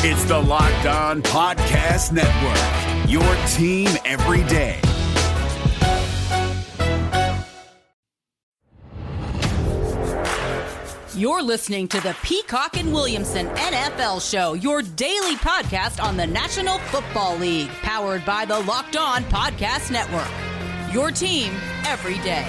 It's the Locked On Podcast Network, your team every day. You're listening to the Peacock and Williamson NFL Show, your daily podcast on the National Football League, powered by the Locked On Podcast Network. Your team every day.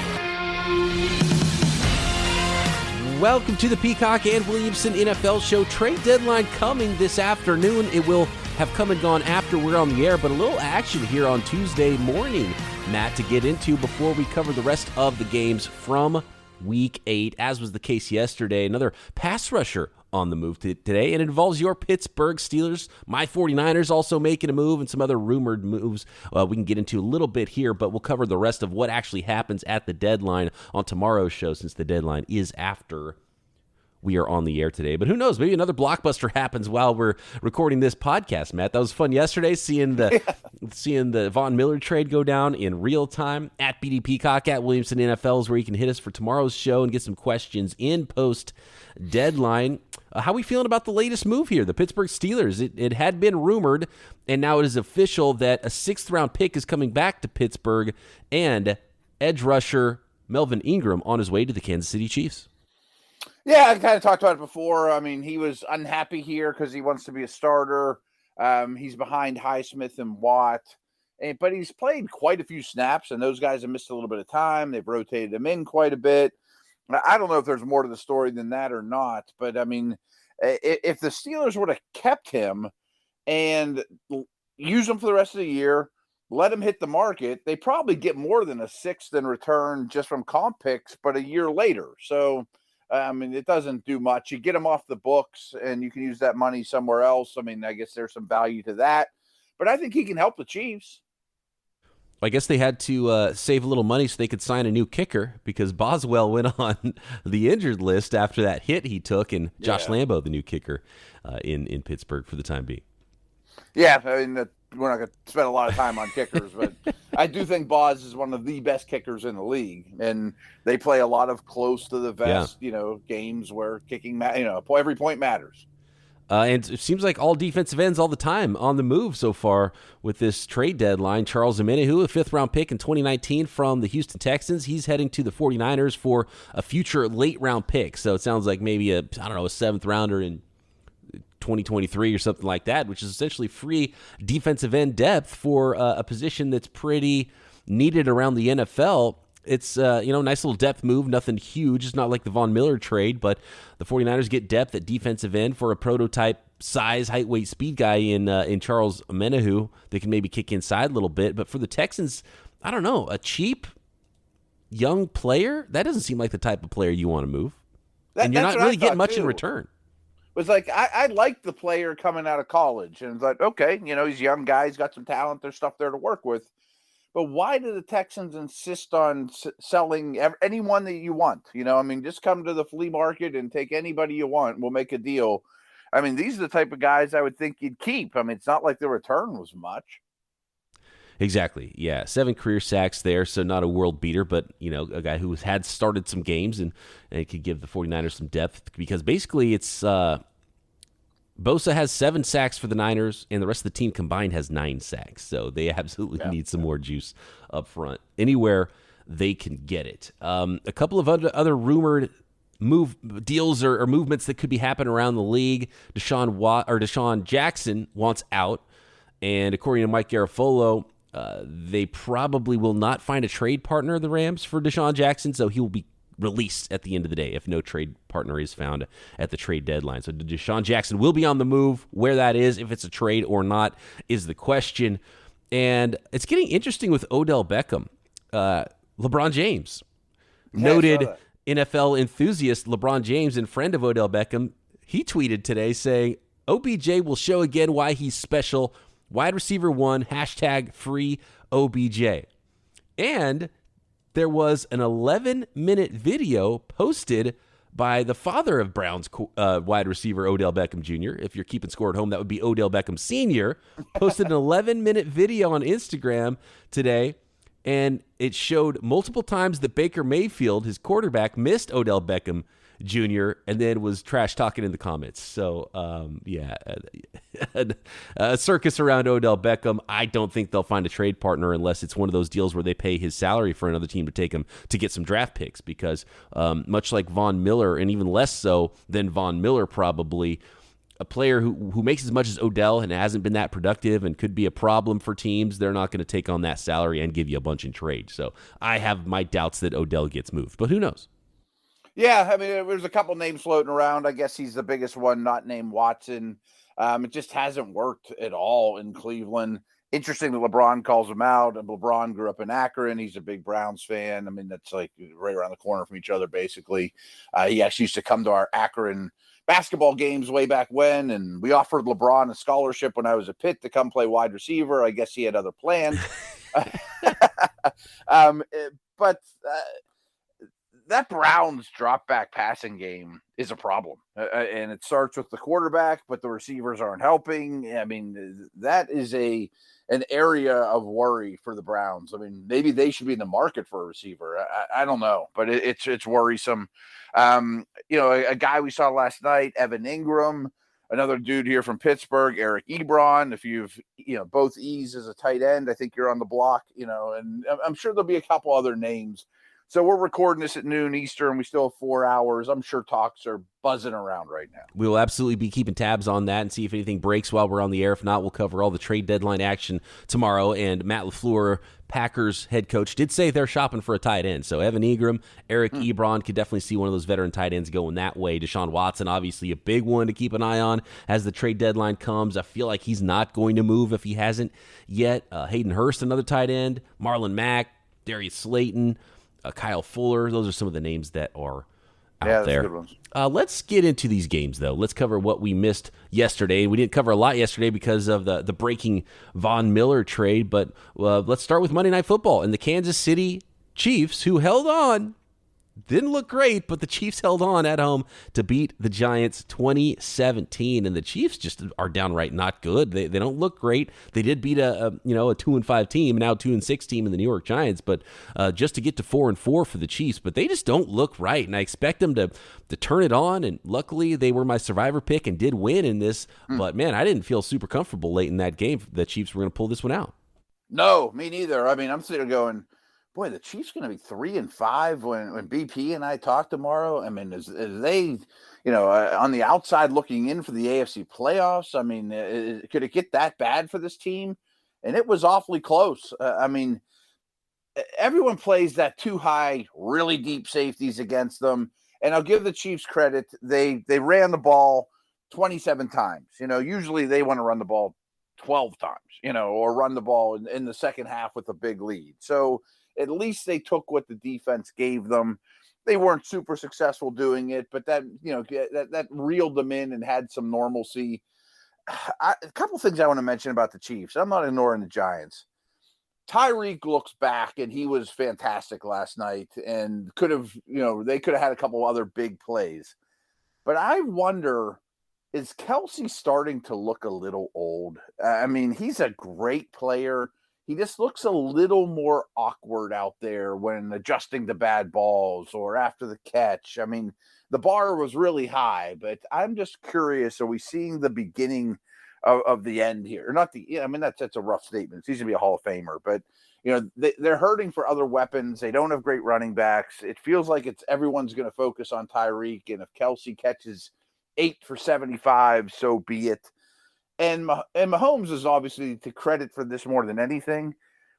Welcome to the Peacock and Williamson NFL Show. Trade deadline coming this afternoon. It will have come and gone after we're on the air, but a little action here on Tuesday morning, Matt, to get into before we cover the rest of the games from Week 8, as was the case yesterday. Another pass rusher on the move today, and it involves your Pittsburgh Steelers. My 49ers also making a move, and some other rumored moves we can get into a little bit here, but we'll cover the rest of what actually happens at the deadline on tomorrow's show, since the deadline is after we are on the air today. But who knows, maybe another blockbuster happens while we're recording this podcast, Matt. That was fun yesterday, seeing the Von Miller trade go down in real time. At BD Peacock, at Williamson NFL is where you can hit us for tomorrow's show and get some questions in post-deadline. How are we feeling about the latest move here, the Pittsburgh Steelers? It had been rumored, and now it is official that a 6th-round pick is coming back to Pittsburgh, and edge rusher Melvin Ingram on his way to the Kansas City Chiefs. Yeah, I kind of talked about it before. I mean, he was unhappy here because he wants to be a starter. He's behind Highsmith and Watt, but he's played quite a few snaps, and those guys have missed a little bit of time. They've rotated him in quite a bit. I don't know if there's more to the story than that or not, but I mean, if the Steelers would have kept him and used him for the rest of the year, let him hit the market, they probably get more than a 6th in return just from comp picks, but a year later. So, I mean, it doesn't do much. You get him off the books, and you can use that money somewhere else. I mean, I guess there's some value to that, but I think he can help the Chiefs. I guess they had to save a little money so they could sign a new kicker, because Boswell went on the injured list after that hit he took, and Josh Lambo, the new kicker in Pittsburgh for the time being. Yeah, I mean, we're not going to spend a lot of time on kickers, but I do think Boz is one of the best kickers in the league, and they play a lot of close to the vest, games where kicking, every point matters. And it seems like all defensive ends all the time on the move so far with this trade deadline. Charles Omenihu, a 5th-round pick in 2019 from the Houston Texans. He's heading to the 49ers for a future late-round pick. So it sounds like maybe a 7th-rounder in 2023 or something like that, which is essentially free defensive end depth for a position that's pretty needed around the NFL. It's nice little depth move, nothing huge. It's not like the Von Miller trade, but the 49ers get depth at defensive end for a prototype size, height, weight, speed guy in Charles Omenihu. They can maybe kick inside a little bit, but for the Texans, I don't know, a cheap young player, that doesn't seem like the type of player you want to move. And you're not really getting much in return. It was like, I liked the player coming out of college, and it's like, okay, he's a young guy, he's got some talent, there's stuff there to work with. But why do the Texans insist on selling anyone that you want? Just come to the flea market and take anybody you want. We'll make a deal. I mean, these are the type of guys I would think you'd keep. I mean, it's not like the return was much. Exactly. Yeah. 7 career sacks there. So not a world beater, but, a guy who had started some games and could give the 49ers some depth, because basically it's Bosa has 7 sacks for the Niners, and the rest of the team combined has 9 sacks. So they absolutely need some more juice up front anywhere they can get it. A couple of other rumored deals or movements that could be happening around the league. Deshaun Jackson wants out, and according to Mike Garafolo, they probably will not find a trade partner, the Rams, for Deshaun Jackson, so he will be released at the end of the day if no trade partner is found at the trade deadline. So Deshaun Jackson will be on the move. Where that is, if it's a trade or not, is the question. And it's getting interesting with Odell Beckham. LeBron James, noted NFL enthusiast LeBron James and friend of Odell Beckham, he tweeted today saying, OBJ will show again why he's special. Wide receiver 1, #free OBJ. And there was an 11-minute video posted by the father of Browns wide receiver Odell Beckham Jr. If you're keeping score at home, that would be Odell Beckham Sr. Posted an 11-minute video on Instagram today, and it showed multiple times that Baker Mayfield, his quarterback, missed Odell Beckham Jr. and then was trash talking in the comments. So, a circus around Odell Beckham. I don't think they'll find a trade partner unless it's one of those deals where they pay his salary for another team to take him to get some draft picks, because much like Von Miller, and even less so than Von Miller probably, a player who makes as much as Odell and hasn't been that productive and could be a problem for teams, they're not going to take on that salary and give you a bunch in trade. So I have my doubts that Odell gets moved, but who knows? Yeah, I mean, there's a couple names floating around. I guess he's the biggest one, not named Watson. It just hasn't worked at all in Cleveland. Interesting that LeBron calls him out. LeBron grew up in Akron. He's a big Browns fan. I mean, that's like right around the corner from each other, basically. He actually used to come to our Akron basketball games way back when, and we offered LeBron a scholarship when I was at Pitt to come play wide receiver. I guess he had other plans. But that Browns drop back passing game is a problem. And it starts with the quarterback, but the receivers aren't helping. I mean, that is an area of worry for the Browns. I mean, maybe they should be in the market for a receiver. I don't know, but it's worrisome. A guy we saw last night, Evan Ingram, another dude here from Pittsburgh, Eric Ebron. If you've, both E's as a tight end, I think you're on the block, and I'm sure there'll be a couple other names. So we're recording this at noon Eastern. We still have 4 hours. I'm sure talks are buzzing around right now. We will absolutely be keeping tabs on that and see if anything breaks while we're on the air. If not, we'll cover all the trade deadline action tomorrow. And Matt LaFleur, Packers head coach, did say they're shopping for a tight end. So Evan Ingram, Eric Ebron, could definitely see one of those veteran tight ends going that way. Deshaun Watson, obviously a big one to keep an eye on as the trade deadline comes. I feel like he's not going to move if he hasn't yet. Hayden Hurst, another tight end. Marlon Mack, Darius Slayton, Kyle Fuller. Those are some of the names that are out there. Good ones. Let's get into these games, though. Let's cover what we missed yesterday. We didn't cover a lot yesterday because of the breaking Von Miller trade, but let's start with Monday Night Football and the Kansas City Chiefs, who held on. Didn't look great, but the Chiefs held on at home to beat the Giants 2017, and the Chiefs just are downright not good. They don't look great. They did beat a 2-5 team, now 2-6 team in the New York Giants, but just to get to 4-4 for the Chiefs. But they just don't look right, and I expect them to turn it on. And luckily, they were my survivor pick and did win in this. But man, I didn't feel super comfortable late in that game. The Chiefs were going to pull this one out. No, me neither. I mean, I'm sitting there going, boy, the Chiefs going to be 3-5 when BP and I talk tomorrow. I mean, is they, on the outside looking in for the AFC playoffs? I mean, could it get that bad for this team? And it was awfully close. I mean, everyone plays that too high, really deep safeties against them. And I'll give the Chiefs credit. They ran the ball 27 times. Usually they want to run the ball 12 times, or run the ball in the second half with a big lead. So at least they took what the defense gave them. They weren't super successful doing it, but that reeled them in and had some normalcy. A couple things I want to mention about the Chiefs. I'm not ignoring the Giants. Tyreek looks back, and he was fantastic last night and they could have had a couple other big plays. But I wonder, is Kelsey starting to look a little old? I mean, he's a great player. He just looks a little more awkward out there when adjusting to bad balls or after the catch. I mean, the bar was really high, but I'm just curious, are we seeing the beginning of the end here? That's a rough statement. He's going to be a Hall of Famer, but they're hurting for other weapons. They don't have great running backs. It feels like everyone's going to focus on Tyreek, and if Kelsey catches 8 for 75, so be it. And Mahomes is obviously to credit for this more than anything,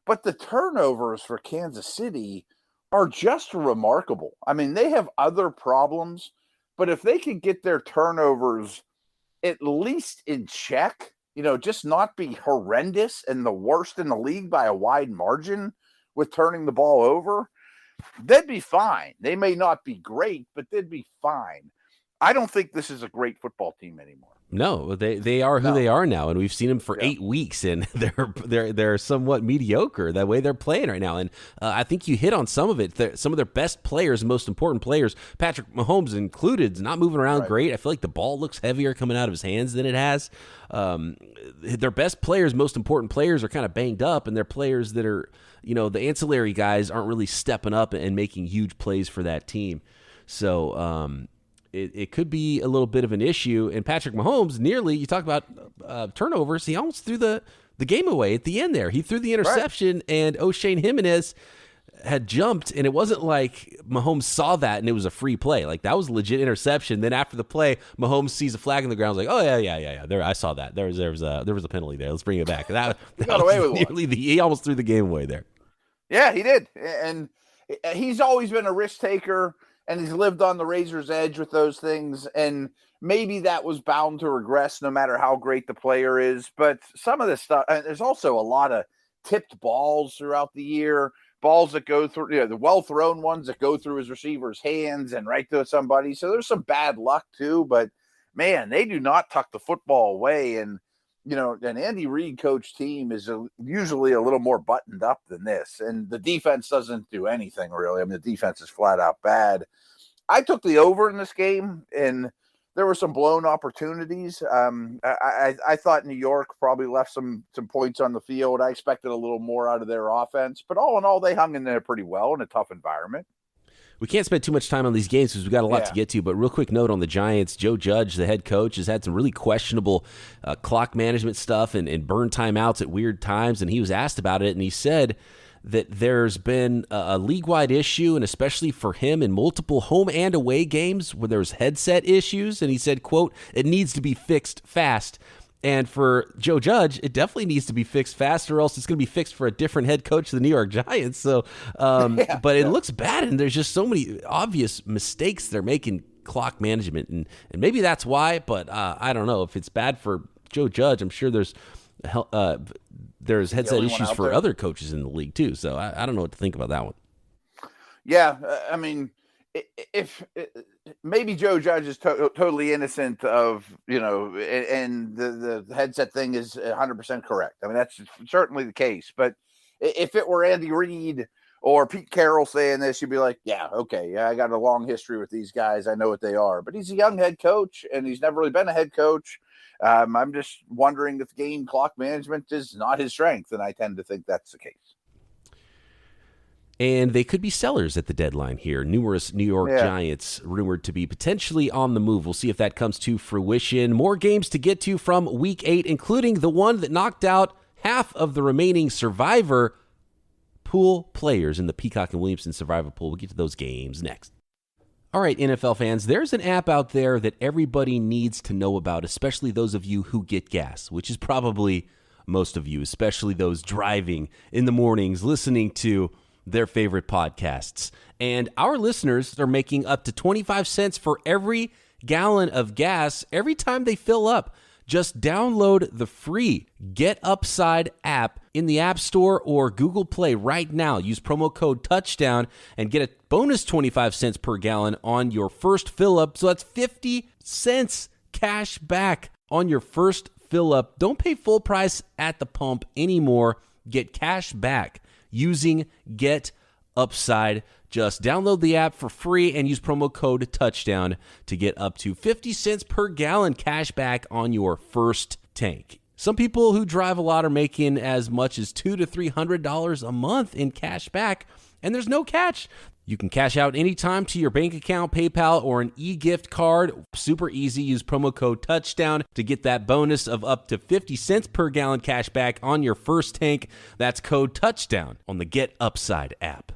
but the turnovers for Kansas City are just remarkable. I mean, they have other problems, but if they could get their turnovers at least in check, just not be horrendous and the worst in the league by a wide margin with turning the ball over, they'd be fine. They may not be great, but they'd be fine. I don't think this is a great football team anymore. No, they are who they are now, and we've seen them for 8 weeks, and they're somewhat mediocre that way they're playing right now. And I think you hit on some of it. Some of their best players, most important players, Patrick Mahomes included, is not moving around great. I feel like the ball looks heavier coming out of his hands than it has. Their best players, most important players, are kind of banged up, and they're players that are, the ancillary guys aren't really stepping up and making huge plays for that team. So, it could be a little bit of an issue. And Patrick Mahomes, you talk about turnovers, he almost threw the game away at the end there. He threw the interception, and O'Shane Jimenez had jumped, and it wasn't like Mahomes saw that and it was a free play. Like, that was a legit interception. Then after the play, Mahomes sees a flag on the ground. Like, oh yeah. There, I saw that. There was a penalty there. Let's bring it back. That got away with one. He almost threw the game away there. Yeah, he did, and he's always been a risk taker, and he's lived on the razor's edge with those things. And maybe that was bound to regress, no matter how great the player is. But some of this stuff, and there's also a lot of tipped balls throughout the year. Balls that go through, the well-thrown ones that go through his receiver's hands and right to somebody. So there's some bad luck too, but man, they do not tuck the football away. And, an Andy Reid coach team is usually a little more buttoned up than this. And the defense doesn't do anything really. I mean, the defense is flat out bad. I took the over in this game, and there were some blown opportunities. I thought New York probably left some points on the field. I expected a little more out of their offense, but all in all, they hung in there pretty well in a tough environment. We can't spend too much time on these games because we've got a lot to get to, but real quick note on the Giants. Joe Judge, the head coach, has had some really questionable clock management stuff and burn timeouts at weird times, and he was asked about it, and he said that there's been a league-wide issue, and especially for him in multiple home and away games where there's headset issues, and he said, quote, "It needs to be fixed fast." And for Joe Judge, it definitely needs to be fixed fast, or else it's going to be fixed for a different head coach of the New York Giants. So, but it looks bad, and there's just so many obvious mistakes they're making clock management, and maybe that's why. But I don't know if it's bad for Joe Judge. I'm sure there's headset issues for other coaches in the league too. So I don't know what to think about that one. Yeah, I mean, if maybe Joe Judge is totally innocent of, and the headset thing is 100% correct. I mean, that's certainly the case. But if it were Andy Reid or Pete Carroll saying this, you'd be like, yeah, okay, I got a long history with these guys. I know what they are. But he's a young head coach, and he's never really been a head coach. I'm just wondering if game clock management is not his strength, and I tend to think that's the case. And they could be sellers at the deadline here. Numerous New York Giants rumored to be potentially on the move. We'll see if that comes to fruition. More games to get to from Week 8, including the one that knocked out half of the remaining Survivor Pool players in the Peacock and Williamson Survivor Pool. We'll get to those games next. All right, NFL fans, there's an app out there that everybody needs to know about, especially those of you who get gas, which is probably most of you, especially those driving in the mornings, listening to their favorite podcasts. And our listeners are making up to 25 cents for every gallon of gas every time they fill up. Just download the free Get Upside app in the App Store or Google Play right now. Use promo code TOUCHDOWN and get a bonus 25 cents per gallon on your first fill up. So that's 50 cents cash back on your first fill up. Don't pay full price at the pump anymore. Get cash back using Get Upside. Just download the app for free and use promo code TOUCHDOWN to get up to 50 cents per gallon cash back on your first tank. Some people who drive a lot are making as much as $200 to $300 a month in cash back, and there's no catch. You can cash out anytime to your bank account, PayPal, or an e-gift card. Super easy. Use promo code TOUCHDOWN to get that bonus of up to 50 cents per gallon cash back on your first tank. That's code TOUCHDOWN on the Get Upside app.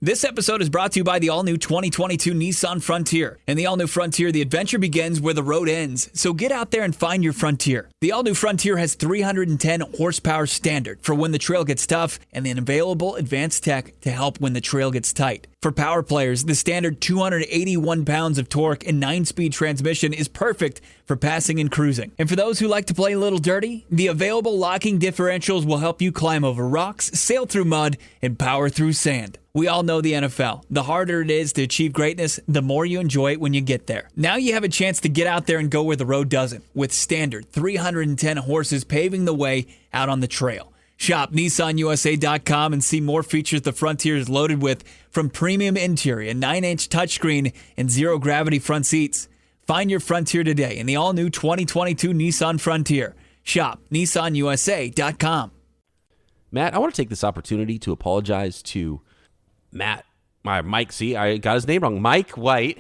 This episode is brought to you by the all-new 2022 Nissan Frontier. In the all-new Frontier, the adventure begins where the road ends. So get out there and find your Frontier. The all-new Frontier has 310 horsepower standard for when the trail gets tough and an available advanced tech to help when the trail gets tight. For power players, the standard 281 pounds of torque and 9-speed transmission is perfect for passing and cruising. And for those who like to play a little dirty, the available locking differentials will help you climb over rocks, sail through mud, and power through sand. We all know the NFL. The harder it is to achieve greatness, the more you enjoy it when you get there. Now you have a chance to get out there and go where the road doesn't, with standard 310 horses paving the way out on the trail. Shop NissanUSA.com and see more features the Frontier is loaded with, from premium interior, 9-inch touchscreen, and zero-gravity front seats. Find your Frontier today in the all-new 2022 Nissan Frontier. Shop NissanUSA.com. Matt, I want to take this opportunity to apologize to Mike, I got his name wrong, Mike White,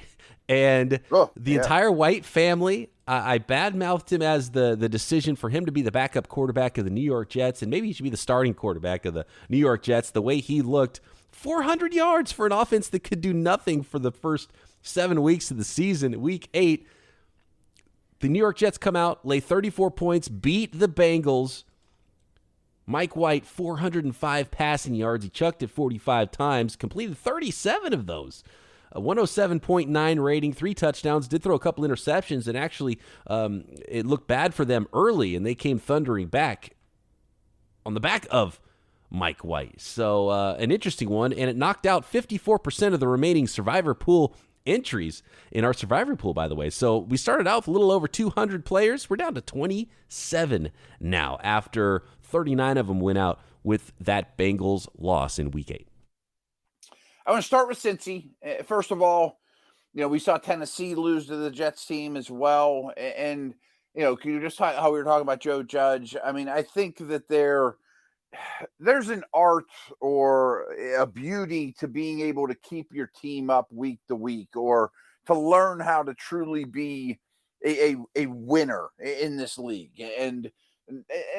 And the yeah. entire White family, I badmouthed him as the decision for him to be the backup quarterback of the New York Jets, and maybe he should be the starting quarterback of the New York Jets. The way he looked, 400 yards for an offense that could do nothing for the first 7 weeks of the season. Week 8, the New York Jets come out, lay 34 points, beat the Bengals. Mike White, 405 passing yards. He chucked it 45 times, completed 37 of those. A 107.9 rating, 3 touchdowns, did throw a couple interceptions, and actually it looked bad for them early, and they came thundering back on the back of Mike White. So an interesting one, and it knocked out 54% of the remaining Survivor Pool entries in our Survivor Pool, by the way. So we started out with a little over 200 players. We're down to 27 now after 39 of them went out with that Bengals loss in Week 8. I want to start with Cincy. First of all, we saw Tennessee lose to the Jets team as well. And, can you just talk how we were talking about Joe Judge? I mean, I think that there's an art or a beauty to being able to keep your team up week to week, or to learn how to truly be a winner in this league. And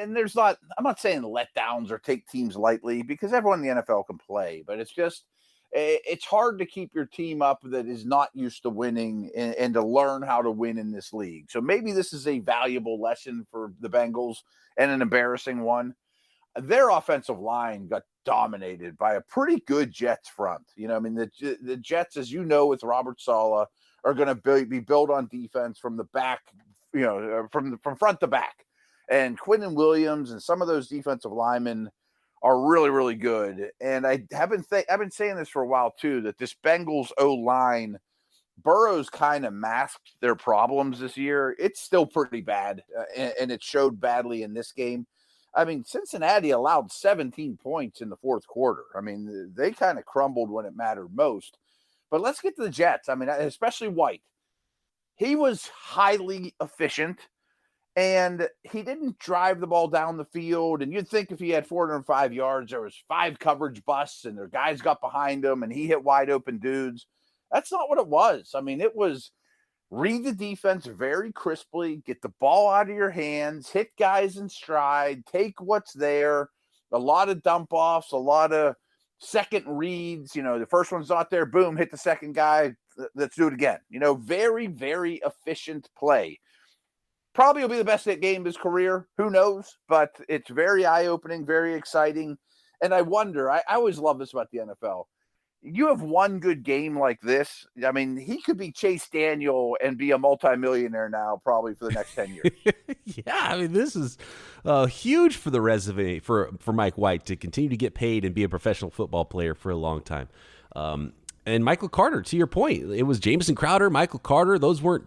there's not, I'm not saying letdowns or take teams lightly, because everyone in the NFL can play, but it's hard to keep your team up that is not used to winning, and to learn how to win in this league. So maybe this is a valuable lesson for the Bengals, and an embarrassing one. Their offensive line got dominated by a pretty good Jets front. The Jets, as with Robert Saleh, are going to be built on defense from the back, from front to back. And Quinnen Williams and some of those defensive linemen are really, really good. And I've been saying this for a while too, that this Bengals O-line, Burrow's kind of masked their problems this year. It's still pretty bad, and it showed badly in this game. I mean, Cincinnati allowed 17 points in the fourth quarter. I mean, they kind of crumbled when it mattered most. But let's get to the Jets. I mean, especially White. He was highly efficient, and he didn't drive the ball down the field. And you'd think if he had 405 yards, there was 5 coverage busts, and their guys got behind him, and he hit wide open dudes. That's not what it was. I mean, it was read the defense very crisply, get the ball out of your hands, hit guys in stride, take what's there, a lot of dump offs, a lot of second reads. The first one's not there, boom, hit the second guy, let's do it again. Very, very efficient play. Probably will be the best game of his career. Who knows? But it's very eye-opening, very exciting. And I wonder, I always love this about the NFL. You have one good game like this. I mean, he could be Chase Daniel and be a multimillionaire now, probably for the next 10 years. Yeah, I mean, this is huge for the resume for Mike White to continue to get paid and be a professional football player for a long time. And Michael Carter, to your point, it was Jamison Crowder, Michael Carter. Those aren't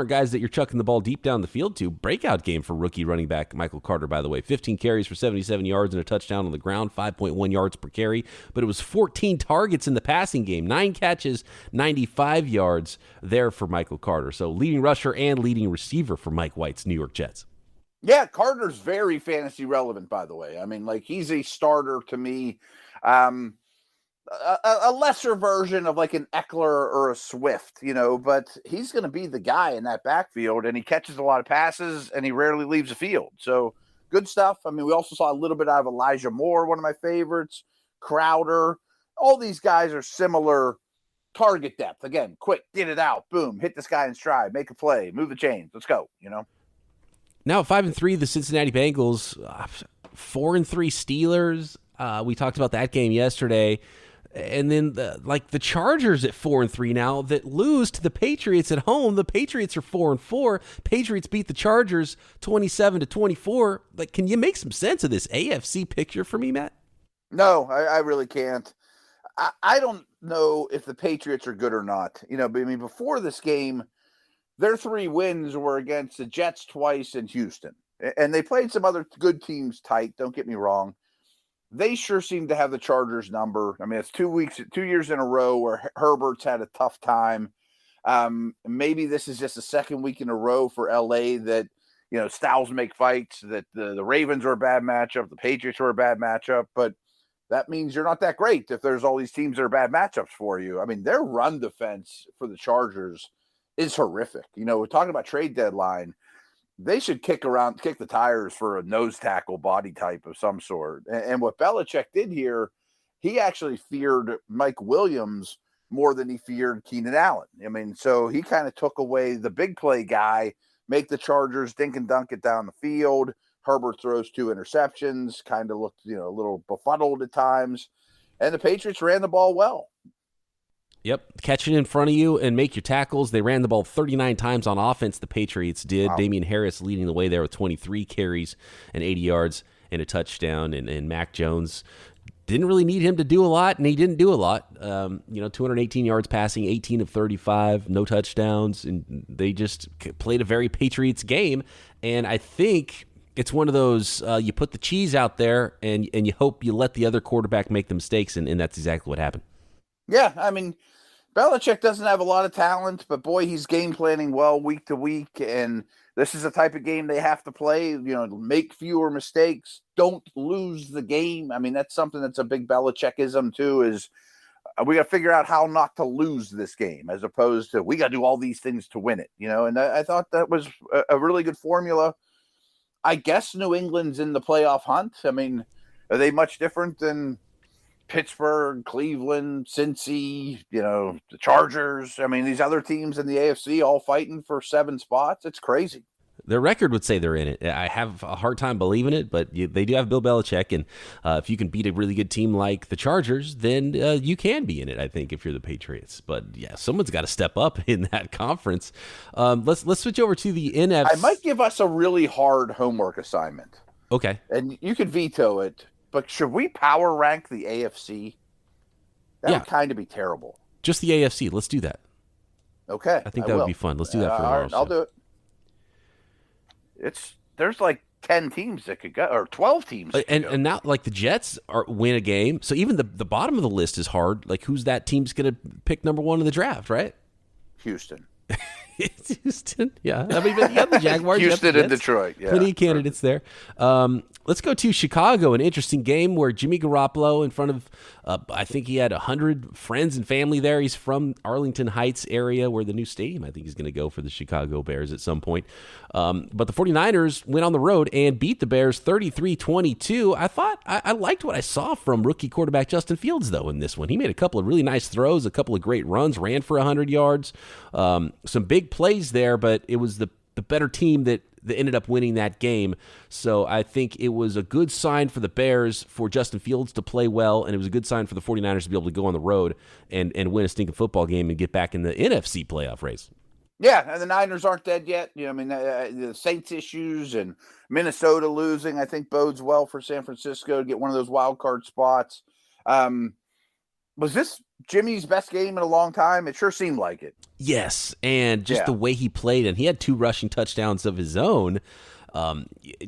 guys that you're chucking the ball deep down the field to. Breakout game for rookie running back Michael Carter, by the way. 15 carries for 77 yards and a touchdown on the ground, 5.1 yards per carry. But it was 14 targets in the passing game, 9 catches, 95 yards there for Michael Carter. So leading rusher and leading receiver for Mike White's New York Jets. Yeah, Carter's very fantasy relevant, by the way. I mean, he's a starter to me. A lesser version of like an Eckler or a Swift, but he's going to be the guy in that backfield, and he catches a lot of passes, and he rarely leaves the field. So good stuff. I mean, we also saw a little bit out of Elijah Moore, one of my favorites, Crowder. All these guys are similar target depth. Again, quick, get it out, boom, hit this guy in stride, make a play, move the chains, let's go, Now at 5-3, the Cincinnati Bengals, 4-3 Steelers. We talked about that game yesterday. And then the Chargers at 4-3 now that lose to the Patriots at home. The Patriots are 4-4. Patriots beat the Chargers 27-24. Can you make some sense of this AFC picture for me, Matt? No, I really can't. I don't know if the Patriots are good or not. But I mean, before this game, their 3 wins were against the Jets twice and Houston. And they played some other good teams tight, don't get me wrong. They sure seem to have the Chargers number. I mean, it's 2 years in a row where Herbert's had a tough time. Maybe this is just the second week in a row for LA that, styles make fights, that the Ravens are a bad matchup, the Patriots are a bad matchup. But that means you're not that great if there's all these teams that are bad matchups for you. I mean, their run defense for the Chargers is horrific. We're talking about trade deadline. They should kick the tires for a nose tackle body type of some sort. And what Belichick did here, he actually feared Mike Williams more than he feared Keenan Allen. I mean, so he kind of took away the big play guy, make the Chargers dink and dunk it down the field. Herbert throws 2 interceptions, kind of looked, a little befuddled at times. And the Patriots ran the ball well. Yep, catch it in front of you and make your tackles. They ran the ball 39 times on offense, the Patriots did. Wow. Damian Harris leading the way there with 23 carries and 80 yards and a touchdown. And Mac Jones didn't really need him to do a lot, and he didn't do a lot. 218 yards passing, 18 of 35, no touchdowns, and they just played a very Patriots game. And I think it's one of those, you put the cheese out there and you hope you let the other quarterback make the mistakes, and that's exactly what happened. Yeah, I mean, Belichick doesn't have a lot of talent, but boy, he's game planning well week to week, and this is the type of game they have to play, make fewer mistakes, don't lose the game. I mean, that's something that's a big Belichickism too, is we got to figure out how not to lose this game as opposed to we got to do all these things to win it, and I thought that was a really good formula. I guess New England's in the playoff hunt. I mean, are they much different than Pittsburgh, Cleveland, Cincy, the Chargers? I mean, these other teams in the AFC all fighting for 7 spots. It's crazy. Their record would say they're in it. I have a hard time believing it, but they do have Bill Belichick, and if you can beat a really good team like the Chargers, then you can be in it, I think, if you're the Patriots. But, yeah, someone's got to step up in that conference. Let's switch over to the NFC. I might give us a really hard homework assignment. Okay. And you could veto it, but should we power rank the AFC? That would kind of be terrible. Just the AFC. Let's do that. Okay. I think that would be fun. Let's do that for tomorrow. I'll do it. There's like 10 teams that could go, or 12 teams. And now, like, the Jets win a game. So even the bottom of the list is hard. Like, who's that team's going to pick number 1 in the draft, right? Houston. It's Houston. Yeah. I mean, but you got the Jaguars. Houston and Detroit. Yeah. Plenty of candidates there. Let's go to Chicago, an interesting game where Jimmy Garoppolo, in front of, I think he had 100 friends and family there. He's from Arlington Heights area where the new stadium, I think, is going to go for the Chicago Bears at some point. But the 49ers went on the road and beat the Bears 33-22. I liked what I saw from rookie quarterback Justin Fields, though, in this one. He made a couple of really nice throws, a couple of great runs, ran for 100 yards. Some big plays there, but it was the better team that ended up winning that game. So I think it was a good sign for the Bears for Justin Fields to play well, and it was a good sign for the 49ers to be able to go on the road and win a stinking football game and get back in the NFC playoff race. Yeah, and the Niners aren't dead yet. The Saints issues and Minnesota losing, I think, bodes well for San Francisco to get one of those wild card spots. Was this Jimmy's best game in a long time? It sure seemed like it. Yes, and just the way he played, and he had 2 rushing touchdowns of his own,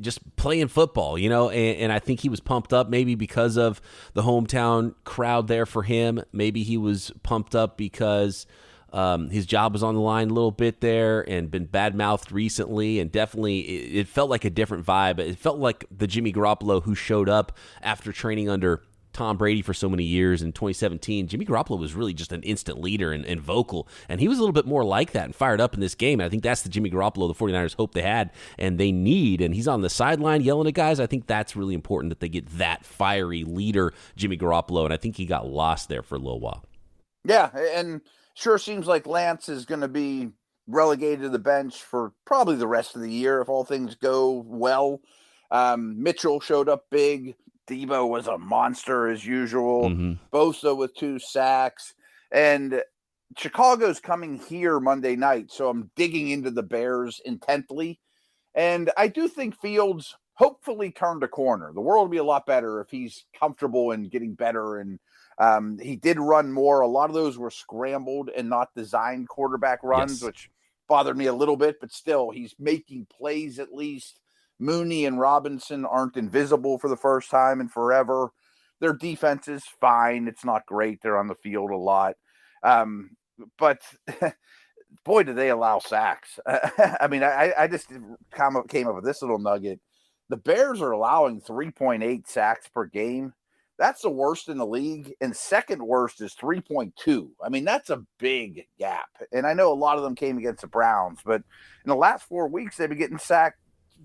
just playing football, and I think he was pumped up maybe because of the hometown crowd there for him. Maybe he was pumped up because his job was on the line a little bit there and been bad-mouthed recently, and definitely it felt like a different vibe. It felt like the Jimmy Garoppolo who showed up after training under Tom Brady for so many years in 2017. Jimmy Garoppolo was really just an instant leader and vocal, and he was a little bit more like that and fired up in this game. And I think that's the Jimmy Garoppolo the 49ers hope they had and they need, and he's on the sideline yelling at guys. I think that's really important that they get that fiery leader, Jimmy Garoppolo, and I think he got lost there for a little while. Yeah, and sure seems like Lance is going to be relegated to the bench for probably the rest of the year if all things go well. Mitchell showed up big. Debo was a monster as usual. Bosa with 2 sacks. And Chicago's coming here Monday night, so I'm digging into the Bears intently. And I do think Fields hopefully turned a corner. The world will be a lot better if he's comfortable and getting better. And he did run more. A lot of those were scrambled and not designed quarterback runs, which bothered me a little bit. But still, he's making plays at least. Mooney and Robinson aren't invisible for the first time in forever. Their defense is fine. It's not great. They're on the field a lot. But boy, do they allow sacks. I mean, I just came up with this little nugget. The Bears are allowing 3.8 sacks per game. That's the worst in the league, and second worst is 3.2. I mean, that's a big gap. And I know a lot of them came against the Browns, but in the last 4 weeks, they've been getting sacked.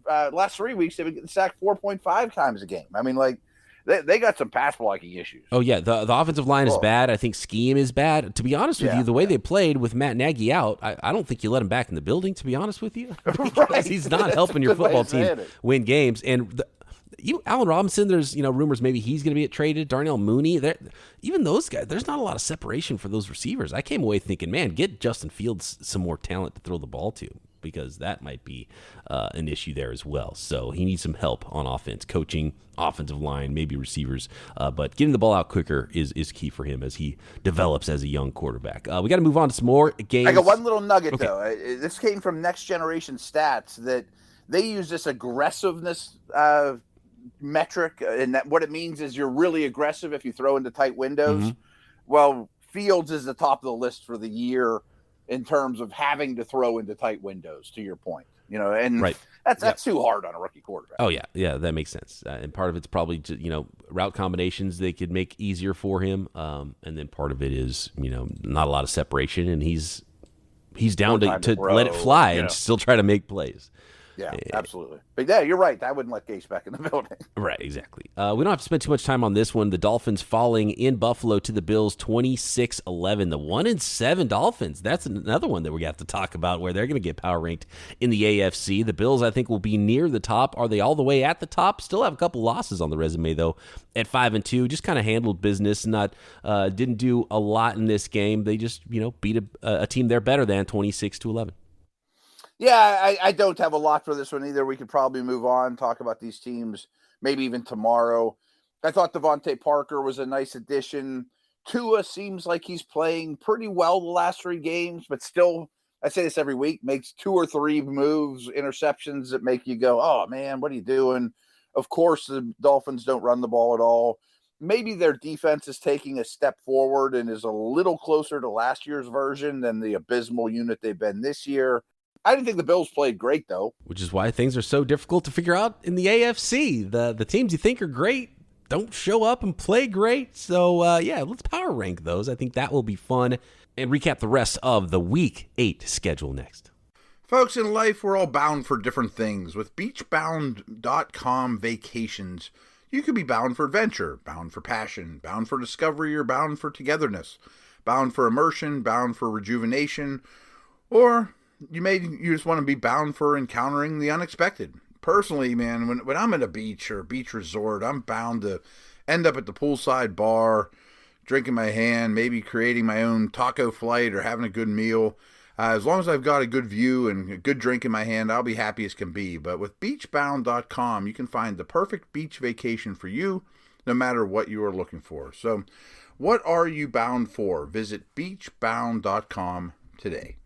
Last 3 weeks, they've been getting sacked 4.5 times a game. I mean, like, they got some pass blocking issues. Oh, yeah. The offensive line is bad. I think scheme is bad. To be honest with you, the way they played with Matt Nagy out, I don't think you let him back in the building, to be honest with you. Because he's not helping your football team win games. And Allen Robinson, there's rumors maybe he's going to be traded. Darnell Mooney, even those guys, there's not a lot of separation for those receivers. I came away thinking, man, get Justin Fields some more talent to throw the ball to, because that might be an issue there as well. So he needs some help on offense, coaching, offensive line, maybe receivers. But getting the ball out quicker is key for him as he develops as a young quarterback. We got to move on to some more games. I got one little nugget, though. This came from Next Generation Stats, that they use this aggressiveness metric, and that what it means is you're really aggressive if you throw into tight windows. Mm-hmm. Well, Fields is the top of the list for the year in terms of having to throw into tight windows, to your point, and that's too hard on a rookie quarterback. Oh yeah, that makes sense. And part of it's probably just, route combinations they could make easier for him, and then part of it is not a lot of separation, and he's down to let it fly and still try to make plays. Yeah, absolutely. But yeah, you're right. I wouldn't let Gase back in the building. Right, exactly. We don't have to spend too much time on this one. The Dolphins falling in Buffalo to the Bills 26-11. The 1-7 Dolphins. That's another one that we have to talk about, where they're going to get power ranked in the AFC. The Bills, I think, will be near the top. Are they all the way at the top? Still have a couple losses on the resume, though, at 5-2. Just kind of handled business. Didn't do a lot in this game. They just beat a team they're better than, 26-11. Yeah, I don't have a lot for this one either. We could probably move on, talk about these teams, maybe even tomorrow. I thought Devontae Parker was a nice addition. Tua seems like he's playing pretty well the last 3 games, but still, I say this every week, makes 2 or 3 moves, interceptions that make you go, oh, man, what are you doing? Of course, the Dolphins don't run the ball at all. Maybe their defense is taking a step forward and is a little closer to last year's version than the abysmal unit they've been this year. I didn't think the Bills played great, though. Which is why things are so difficult to figure out in the AFC. The teams you think are great don't show up and play great. So, let's power rank those. I think that will be fun. And recap the rest of the Week 8 schedule next. Folks, in life, we're all bound for different things. With beachbound.com vacations, you could be bound for adventure, bound for passion, bound for discovery, or bound for togetherness, bound for immersion, bound for rejuvenation, or you just want to be bound for encountering the unexpected. Personally, man, when I'm at a beach or a beach resort, I'm bound to end up at the poolside bar, drinking my hand, maybe creating my own taco flight or having a good meal. As long as I've got a good view and a good drink in my hand, I'll be happy as can be. But with beachbound.com, you can find the perfect beach vacation for you, no matter what you are looking for. So, what are you bound for? Visit beachbound.com today.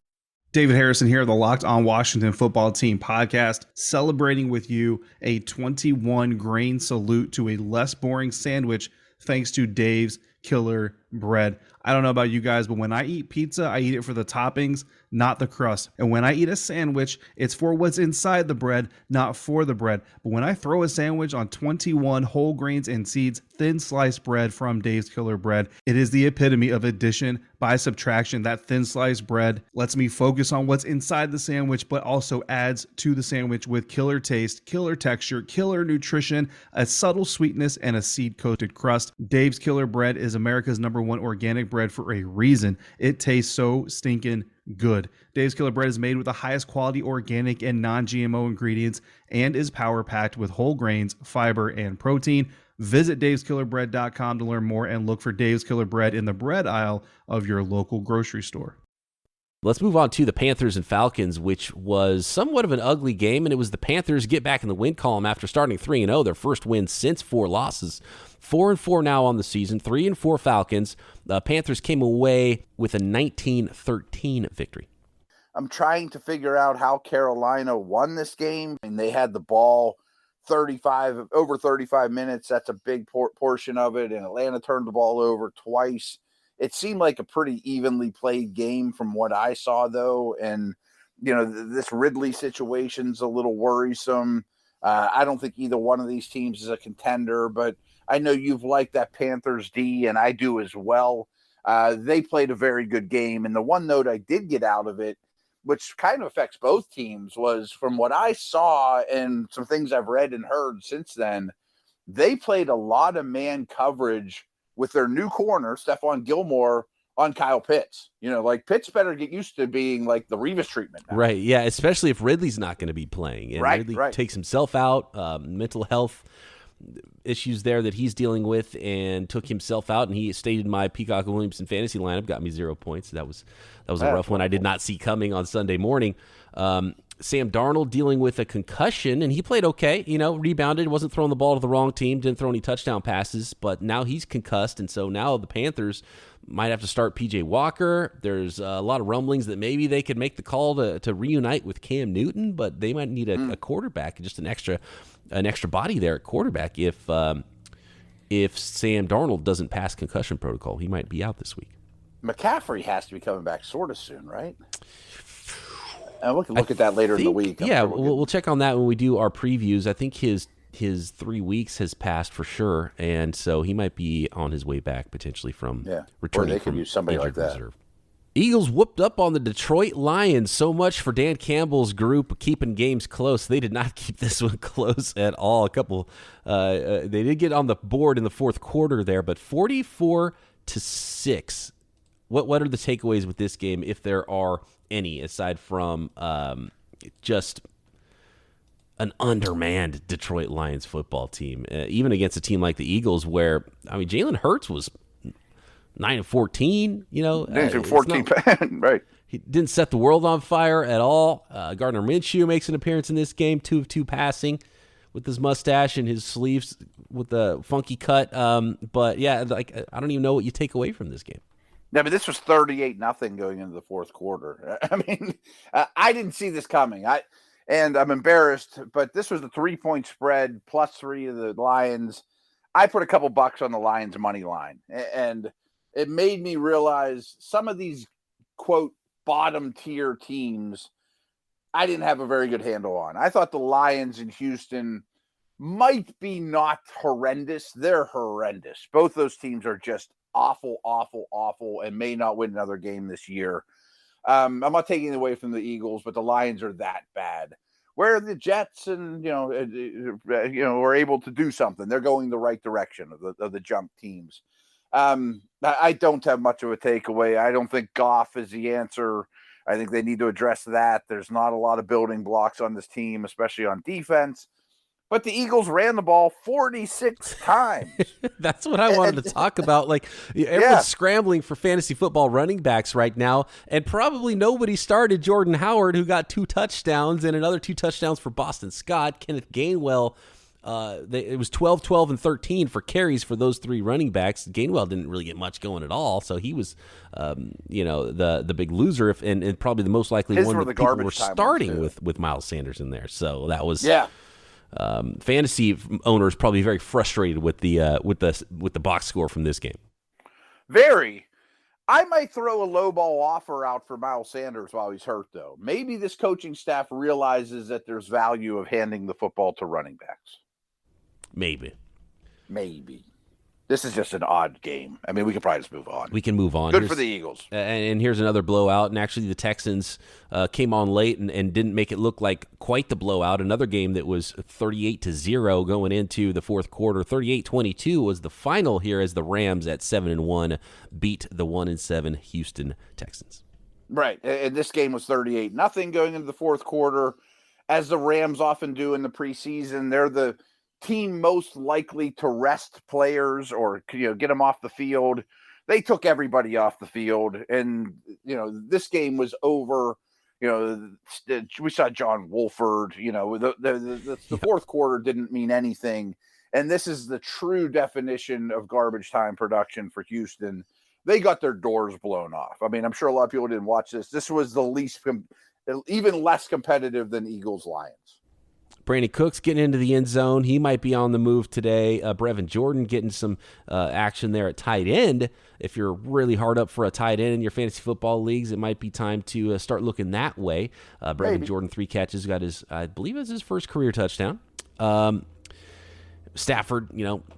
David Harrison here, the Locked On Washington Football Team podcast, celebrating with you a 21 grain salute to a less boring sandwich thanks to Dave's Killer Bread. I don't know about you guys, but when I eat pizza, I eat it for the toppings, not the crust. And when I eat a sandwich, it's for what's inside the bread, not for the bread. But when I throw a sandwich on 21 whole grains and seeds, thin sliced bread from Dave's Killer Bread, it is the epitome of addition by subtraction. That thin sliced bread lets me focus on what's inside the sandwich, but also adds to the sandwich with killer taste, killer texture, killer nutrition, a subtle sweetness, and a seed-coated crust. Dave's Killer Bread is America's #1 organic bread for a reason. It tastes so stinking good. Dave's Killer Bread is made with the highest quality organic and non-GMO ingredients and is power-packed with whole grains, fiber, and protein. Visit daveskillerbread.com to learn more and look for Dave's Killer Bread in the bread aisle of your local grocery store. Let's move on to the Panthers and Falcons, which was somewhat of an ugly game, and it was the Panthers get back in the win column after starting 3-0, their first win since 4 losses. 4-4 now on the season, 3-4 Falcons. The Panthers came away with a 19-13 victory. I'm trying to figure out how Carolina won this game, and they had the ball over 35 minutes. That's a big portion of it, and Atlanta turned the ball over twice. It seemed like a pretty evenly played game from what I saw, though. And, this Ridley situation's a little worrisome. I don't think either one of these teams is a contender, but I know you've liked that Panthers D, and I do as well. They played a very good game, and the one note I did get out of it, which kind of affects both teams, was from what I saw and some things I've read and heard since then, they played a lot of man coverage with their new corner, Stephon Gilmore, on Kyle Pitts. Like Pitts better get used to being like the Revis treatment now. Right, yeah, especially if Ridley's not going to be playing. And Ridley takes himself out, mental health issues there that he's dealing with, and took himself out, and he stayed in my Peacock and Williamson fantasy lineup, got me 0 points. That was a rough one I did not see coming on Sunday morning. Sam Darnold dealing with a concussion, and he played okay, rebounded, wasn't throwing the ball to the wrong team, didn't throw any touchdown passes, but now he's concussed, and so now the Panthers might have to start P.J. Walker. There's a lot of rumblings that maybe they could make the call to reunite with Cam Newton, but they might need a quarterback, just an extra body there at quarterback if Sam Darnold doesn't pass concussion protocol. He might be out this week. McCaffrey has to be coming back sort of soon, right? We can look at that later in the week. We'll check on that when we do our previews. I think his 3 weeks has passed for sure, and so he might be on his way back potentially from returning. Or they could use somebody like that. Reserve. Eagles whooped up on the Detroit Lions. So much for Dan Campbell's group keeping games close. They did not keep this one close at all. They did get on the board in the fourth quarter there, but 44-6. What are the takeaways with this game, if there are any, aside from just an undermanned Detroit Lions football team, even against a team like the Eagles, where Jalen Hurts was 9-14. 9-14, right? He didn't set the world on fire at all. Gardner Minshew makes an appearance in this game, 2 of 2 passing, with his mustache and his sleeves with the funky cut. But yeah, I don't even know what you take away from this game. Yeah, but this was 38-0 going into the fourth quarter. I didn't see this coming. And I'm embarrassed, but this was a 3-point spread, +3 of the Lions. I put a couple bucks on the Lions money line, and it made me realize some of these, quote, bottom tier teams I didn't have a very good handle on. I thought the Lions in Houston might be not horrendous. They're horrendous. Both those teams are just awful, awful, awful, and may not win another game this year. I'm not taking it away from the Eagles, but the Lions are that bad. Where the Jets and are able to do something. They're going the right direction of the junk teams. I don't have much of a takeaway. I don't think Goff is the answer. I think they need to address that. There's not a lot of building blocks on this team, especially on defense. But the Eagles ran the ball 46 times. That's what I wanted to talk about. Everyone's scrambling for fantasy football running backs right now, and probably nobody started Jordan Howard, who got 2 touchdowns, and another 2 touchdowns for Boston Scott. Kenneth Gainwell, it was 12, 12, and 13 for carries for those 3 running backs. Gainwell didn't really get much going at all, so he was, the big loser, and probably the most likely one that people were starting with Miles Sanders in there. So that was fantasy owners probably very frustrated with the box score from this game. Very. I might throw a low ball offer out for Miles Sanders while he's hurt, though. Maybe this coaching staff realizes that there's value of handing the football to running backs. Maybe. This is just an odd game. We could probably just move on. We can move on. Good for the Eagles. And here's another blowout. And actually, the Texans came on late and didn't make it look like quite the blowout. Another game that was 38-0 going into the fourth quarter. 38-22 was the final here as the Rams at 7-1 beat the 1-7 Houston Texans. Right. And this game was 38-0 going into the fourth quarter. As the Rams often do in the preseason, they're the team most likely to rest players or get them off the field. They took everybody off the field, and this game was over. We saw John Wolford. The fourth quarter didn't mean anything, and this is the true definition of garbage time production for Houston. They got their doors blown off. I'm sure a lot of people didn't watch this. This was the least, even less competitive than Eagles Lions. Brandon Cooks getting into the end zone. He might be on the move today. Brevin Jordan getting some action there at tight end. If you're really hard up for a tight end in your fantasy football leagues, it might be time to start looking that way. Brevin Jordan, 3 catches, got I believe it's his first career touchdown. Stafford,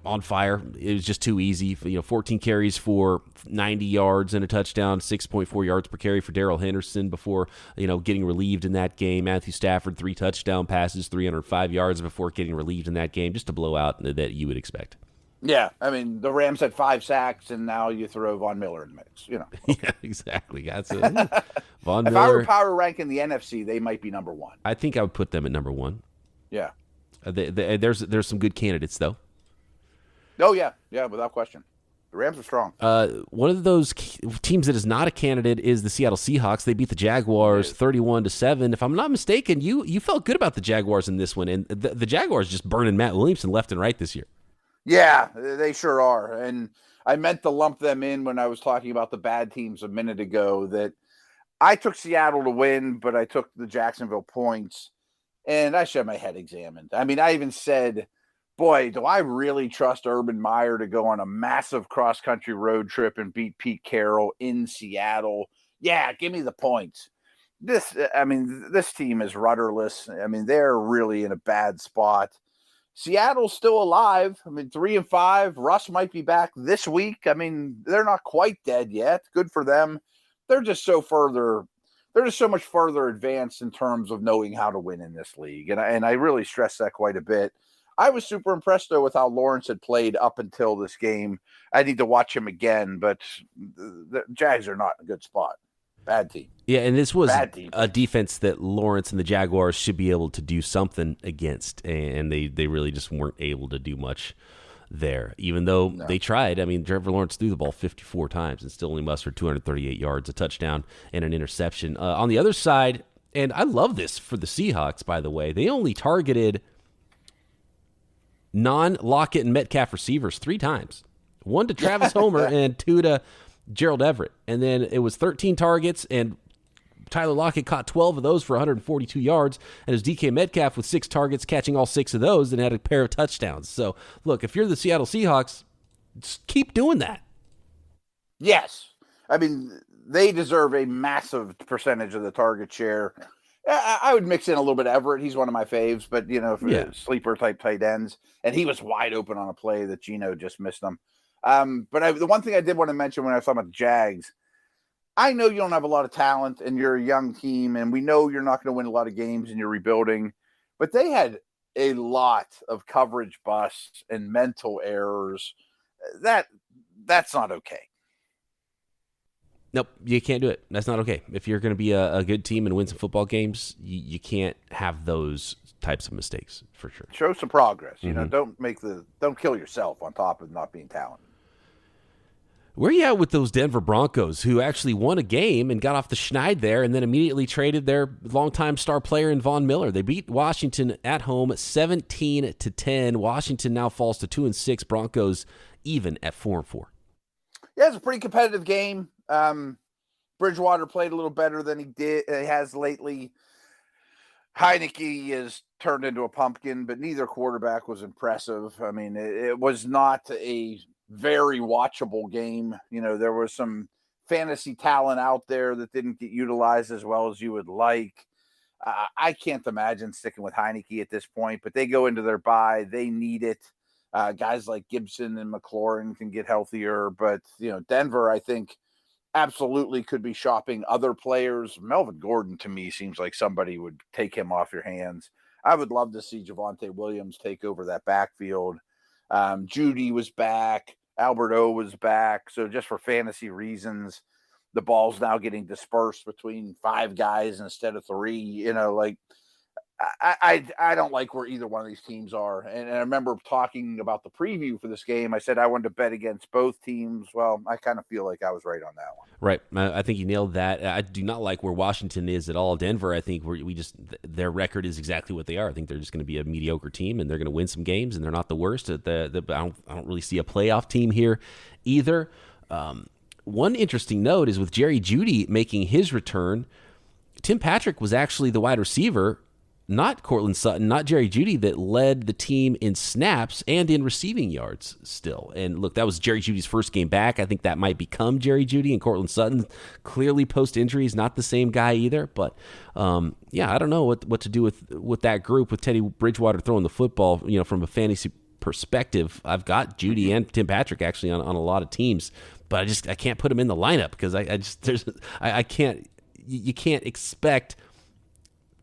on fire. It was just too easy. 14 carries for 90 yards and a touchdown, 6.4 yards per carry for Darrell Henderson before, getting relieved in that game. Matthew Stafford, 3 touchdown passes, 305 yards before getting relieved in that game. Just a blowout that you would expect. Yeah, I mean, the Rams had 5 sacks, and now you throw Von Miller in the mix, Yeah, exactly. That's it. Von If Miller, I were power ranking the NFC, they might be number 1. I think I would put them at number 1. Yeah. There's some good candidates, though. Oh, yeah, without question. The Rams are strong. One of those teams that is not a candidate is the Seattle Seahawks. They beat the Jaguars 31-7. If I'm not mistaken, you felt good about the Jaguars in this one, and the Jaguars just burning Matt Williamson left and right this year. Yeah, they sure are. And I meant to lump them in when I was talking about the bad teams a minute ago, that I took Seattle to win, but I took the Jacksonville points, and I should have my head examined. I mean, I even said, boy, do I really trust Urban Meyer to go on a massive cross-country road trip and beat Pete Carroll in Seattle? Yeah, give me the points. This team is rudderless. I mean, they're really in a bad spot. Seattle's still alive. 3-5. Russ might be back this week. They're not quite dead yet. Good for them. They're just so much further advanced in terms of knowing how to win in this league. And I really stress that quite a bit. I was super impressed, though, with how Lawrence had played up until this game. I need to watch him again, but the Jags are not in a good spot. Bad team. Yeah, and this was a defense that Lawrence and the Jaguars should be able to do something against, and they really just weren't able to do much there, even though they tried. Trevor Lawrence threw the ball 54 times and still only mustered 238 yards, a touchdown, and an interception. On the other side, and I love this for the Seahawks, by the way, they only targeted non-Lockett and Metcalf receivers 3 times. 1 to Travis Homer and 2 to Gerald Everett. And then it was 13 targets, and Tyler Lockett caught 12 of those for 142 yards, and it was DK Metcalf with 6 targets, catching all 6 of those, and had a pair of touchdowns. So, look, if you're the Seattle Seahawks, just keep doing that. Yes. They deserve a massive percentage of the target share. I would mix in a little bit of Everett. He's one of my faves, but, sleeper-type tight ends. And he was wide open on a play that Geno just missed him. But the one thing I did want to mention when I was talking about the Jags, I know you don't have a lot of talent and you're a young team, and we know you're not going to win a lot of games and you're rebuilding, but they had a lot of coverage busts and mental errors. That's not okay. Nope, you can't do it. That's not okay. If you're going to be a good team and win some football games, you can't have those types of mistakes, for sure. Show some progress. Don't kill yourself on top of not being talented. Where are you at with those Denver Broncos, who actually won a game and got off the schneid there, and then immediately traded their longtime star player in Von Miller? They beat Washington at home 17-10. Washington now falls to 2-6. Broncos even at 4-4. Yeah, it's a pretty competitive game. Bridgewater played a little better than he has lately. Heineke is turned into a pumpkin, but neither quarterback was impressive. It was not a very watchable game. There was some fantasy talent out there that didn't get utilized as well as you would like. I can't imagine sticking with Heineke at this point, but they go into their bye. They need it. Guys like Gibson and McLaurin can get healthier, but Denver, I think, absolutely could be shopping other players. Melvin Gordon, to me, seems like somebody would take him off your hands. I would love to see Javonte Williams take over that backfield. Judy was back. Albert O was back. So just for fantasy reasons, the ball's now getting dispersed between 5 guys instead of 3. I don't like where either one of these teams are. And I remember talking about the preview for this game. I said I wanted to bet against both teams. Well, I kind of feel like I was right on that one. Right. I think you nailed that. I do not like where Washington is at all. Denver, I think their record is exactly what they are. I think they're just going to be a mediocre team, and they're going to win some games, and they're not the worst. I don't really see a playoff team here either. One interesting note is with Jerry Jeudy making his return, Tim Patrick was actually the wide receiver not Cortland Sutton, not Jerry Jeudy, that led the team in snaps and in receiving yards still. And look, that was Jerry Judy's first game back. I think that might become Jerry Jeudy, and Cortland Sutton, clearly post-injury, is not the same guy either. But, I don't know what to do with that group, with Teddy Bridgewater throwing the football, from a fantasy perspective. I've got Jeudy and Tim Patrick actually on a lot of teams, but I can't put him in the lineup because I can't. You can't expect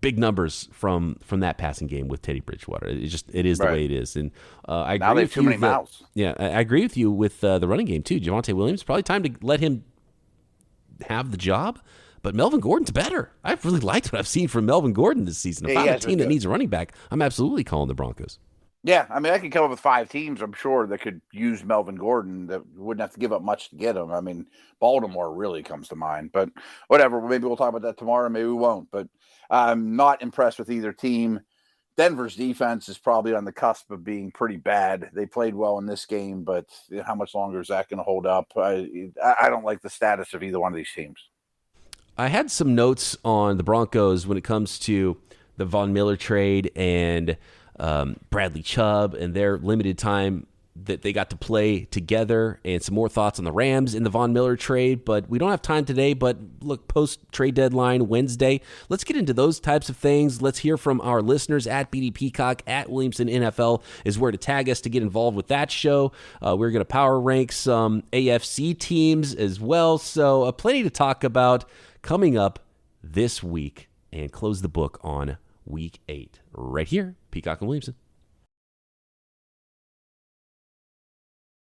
big numbers from that passing game with Teddy Bridgewater. It is the way it is. And I agree now they have too many mouths. Yeah, I agree with you with the running game too. Javonte Williams, probably time to let him have the job. But Melvin Gordon's better. I've really liked what I've seen from Melvin Gordon this season. If I'm a team that needs a running back, I'm absolutely calling the Broncos. Yeah, I mean, I could come up with 5 teams, I'm sure, that could use Melvin Gordon that wouldn't have to give up much to get him. I mean, Baltimore really comes to mind. But whatever, maybe we'll talk about that tomorrow. Maybe we won't. But I'm not impressed with either team. Denver's defense is probably on the cusp of being pretty bad. They played well in this game, but how much longer is that going to hold up? I don't like the status of either one of these teams. I had some notes on the Broncos when it comes to the Von Miller trade and Bradley Chubb and their limited time that they got to play together, and some more thoughts on the Rams in the Von Miller trade. But we don't have time today. But look, post-trade deadline Wednesday, let's get into those types of things. Let's hear from our listeners at BD Peacock, at Williamson NFL is where to tag us to get involved with that show. We're going to power rank some AFC teams as well. So plenty to talk about coming up this week, and close the book on Week 8 right here, Peacock and Williamson.